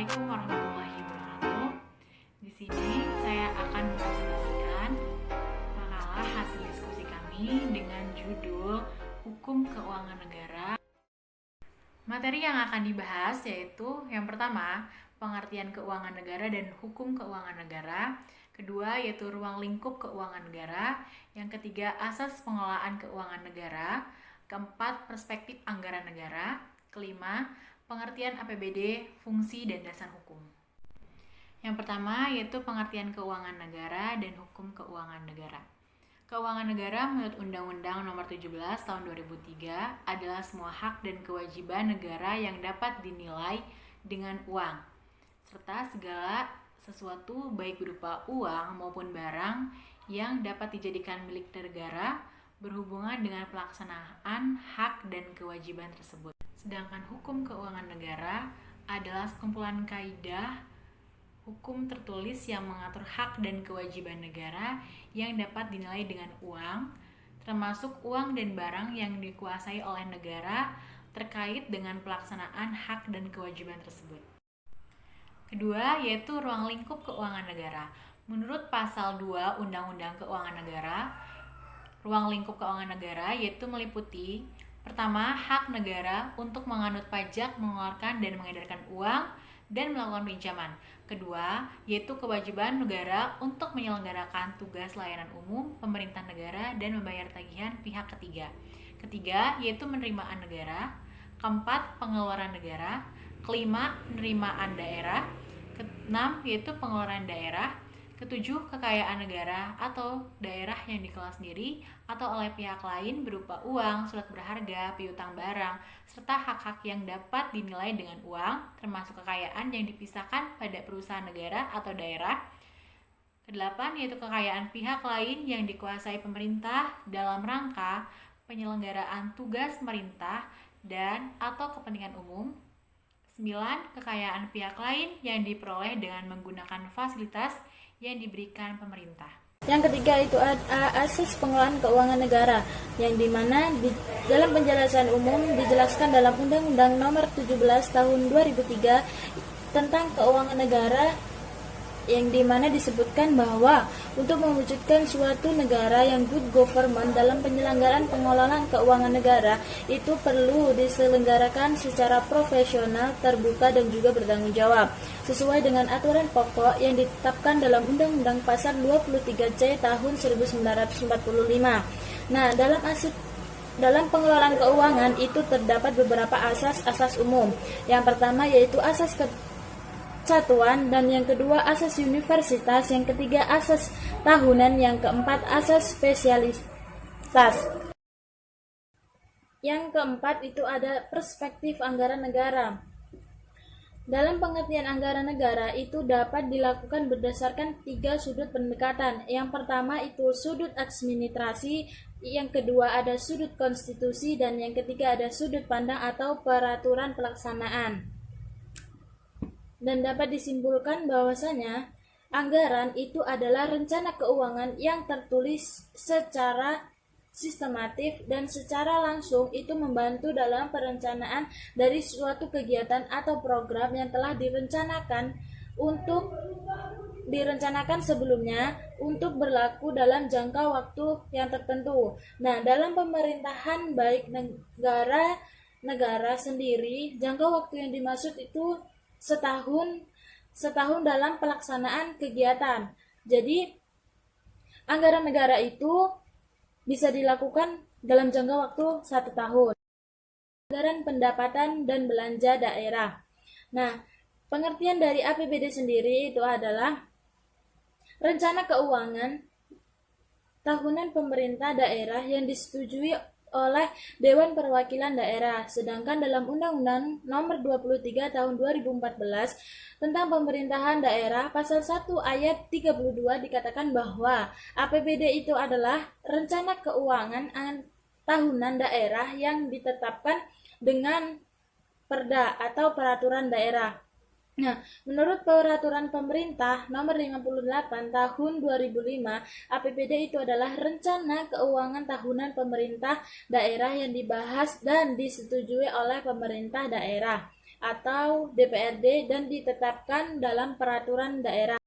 Assalamualaikum warahmatullahi wabarakatuh. Di sini saya akan mempresentasikan makalah hasil diskusi kami dengan judul Hukum Keuangan Negara. Materi yang akan dibahas yaitu yang pertama, pengertian keuangan negara dan hukum keuangan negara. Kedua, yaitu ruang lingkup keuangan negara. Yang ketiga, asas pengelolaan keuangan negara. Keempat, perspektif anggaran negara. Kelima, pengertian APBD, fungsi dan dasar hukum. Yang pertama yaitu pengertian keuangan negara dan hukum keuangan negara. Keuangan negara menurut Undang-Undang Nomor 17 Tahun 2003 adalah semua hak dan kewajiban negara yang dapat dinilai dengan uang, serta segala sesuatu baik berupa uang maupun barang yang dapat dijadikan milik negara berhubungan dengan pelaksanaan hak dan kewajiban tersebut. Sedangkan hukum keuangan negara adalah sekumpulan kaidah hukum tertulis yang mengatur hak dan kewajiban negara yang dapat dinilai dengan uang, termasuk uang dan barang yang dikuasai oleh negara terkait dengan pelaksanaan hak dan kewajiban tersebut. Kedua, yaitu ruang lingkup keuangan negara. Menurut pasal 2 Undang-Undang Keuangan Negara, ruang lingkup keuangan negara yaitu meliputi pertama, hak negara untuk menganut pajak, mengeluarkan dan mengedarkan uang, dan melakukan pinjaman. Kedua, yaitu kewajiban negara untuk menyelenggarakan tugas layanan umum pemerintah negara dan membayar tagihan pihak ketiga. Ketiga, yaitu penerimaan negara. Keempat, pengeluaran negara. Kelima, penerimaan daerah. Keenam, yaitu pengeluaran daerah. Ketujuh, kekayaan negara atau daerah yang dikelola sendiri atau oleh pihak lain berupa uang, surat berharga, piutang barang, serta hak-hak yang dapat dinilai dengan uang, termasuk kekayaan yang dipisahkan pada perusahaan negara atau daerah. Kedelapan, yaitu kekayaan pihak lain yang dikuasai pemerintah dalam rangka penyelenggaraan tugas pemerintah dan atau kepentingan umum. 9. Kekayaan pihak lain yang diperoleh dengan menggunakan fasilitas yang diberikan pemerintah. Yang ketiga itu asas pengelolaan keuangan negara, yang dimana dalam penjelasan umum dijelaskan dalam Undang-Undang Nomor 17 Tahun 2003 tentang keuangan negara, yang dimana disebutkan bahwa untuk mewujudkan suatu negara yang good government dalam penyelenggaraan pengelolaan keuangan negara itu perlu diselenggarakan secara profesional, terbuka dan juga bertanggung jawab sesuai dengan aturan pokok yang ditetapkan dalam Undang-Undang Pasal 23C Tahun 1945. Nah, dalam pengelolaan keuangan itu terdapat beberapa asas umum. Yang pertama yaitu asas kesatuan, dan yang kedua asas universitas, yang ketiga asas tahunan, yang keempat asas spesialitas. Yang keempat itu ada perspektif anggaran negara. Dalam pengertian anggaran negara itu dapat dilakukan berdasarkan 3 sudut pendekatan. Yang pertama itu sudut administrasi, yang kedua ada sudut konstitusi, dan yang ketiga ada sudut pandang atau peraturan pelaksanaan. Dan dapat disimpulkan bahwasanya anggaran itu adalah rencana keuangan yang tertulis secara sistematif dan secara langsung itu membantu dalam perencanaan dari suatu kegiatan atau program yang telah direncanakan sebelumnya untuk berlaku dalam jangka waktu yang tertentu. Nah, dalam pemerintahan baik negara sendiri, jangka waktu yang dimaksud itu setahun dalam pelaksanaan kegiatan. Jadi anggaran negara itu bisa dilakukan dalam jangka waktu 1 tahun. Anggaran pendapatan dan belanja daerah. Nah, pengertian dari APBD sendiri itu adalah rencana keuangan tahunan pemerintah daerah yang disetujui oleh Dewan Perwakilan Daerah. Sedangkan dalam Undang-Undang Nomor 23 Tahun 2014 tentang pemerintahan daerah pasal 1 ayat 32 dikatakan bahwa APBD itu adalah rencana keuangan tahunan daerah yang ditetapkan dengan Perda atau peraturan daerah. Nah, menurut peraturan pemerintah nomor 58 tahun 2005, APBD itu adalah rencana keuangan tahunan pemerintah daerah yang dibahas dan disetujui oleh pemerintah daerah. atau DPRD dan ditetapkan dalam peraturan daerah.